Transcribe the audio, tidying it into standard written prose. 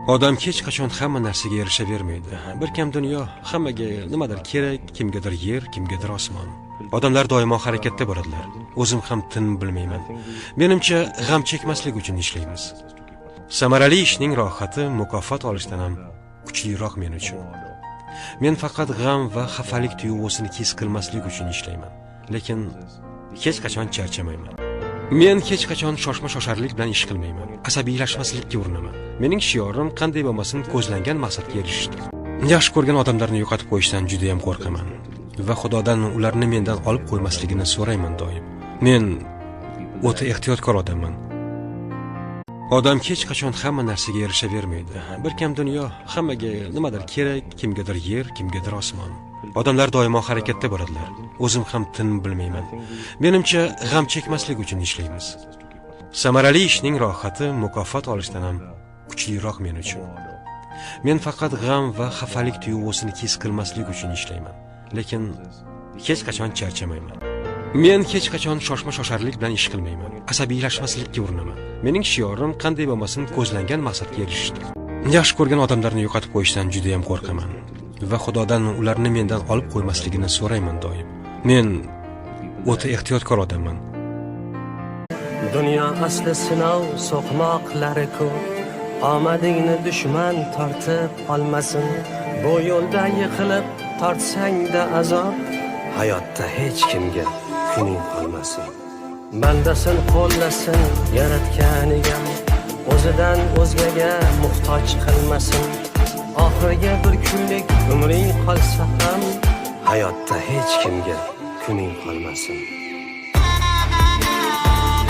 Odam hech qachon hamma narsaga erishavermaydi. Bir kam dunyo hammaga nimadir kerak, kimgadir yer, kimgadir osmon. Odamlar doimo harakatda boradilar. O'zim ham tinim bilmayman. Menimcha, g'am chekmaslik uchun ishlaymiz. Samarali ishning rohati mukofot olishdan ham kuchliroq men uchun. Men faqat g'am va xafalik tuyg'usini his qilmaslik uchun ishlayman, lekin hech qachon charchamayman. Men hech qachon shoshma-shosharlik bilan ish qilmayman. Asabiylashmaslikka urinaman. Mening shiorim qanday bo'lmasin ko'zlangan maqsadga erishishdir. Yaxshi ko'rgan odamlarni yo'qotib qo'yishdan juda ham qo'rqaman va Xudodan ularni mendan olib qo'ymasligini so'rayman doim. Men o'ta ehtiyotkor odamman. Odam hech qachon hamma narsaga erishavermaydi. Bir kam dunyo hammaga nimadir kerak, kimgadir yer, kimgadir osmon. Odamlar doimo harakatda boradilar. O'zim ham tinim bilmayman. Menimcha, g'am chekmaslik uchun ishlaymiz. Samarali ishning rohati mukofot olishdan ham kuchliroq men uchun. Men faqat g'am va xafalik tuyg'usini his qilmaslik uchun ishlayman, lekin hech qachon charchamayman. Men hech qachon shoshma-shosharlik bilan ish qilmayman. Asabiylashmaslikka urinaman. Mening shiorim qanday bo'lmasin ko'zlangan maqsadga erishishdir. Yaxshi ko'rgan odamlarni yo'qotib qo'yishdan juda ham qo'rqaman va Xudodan ularni mendan olib qo'ymasligini so'rayman doim. Men o'ta ehtiyotkor odamman. Dunyo asli sinov so'qmoqlari ko'p. Omadingni dushman tortib olmasin. Bu yo'lda yiqilib tortsang-da azob, hayotda hech kimga kuning qolmasin. Bandasin qo'llasin yaratganiga, o'zidan o'zgaga muhtoj qilmasin. Oxiriga bir kunlik umring qolsa ham, hayotda hech kimga kuning qolmasin.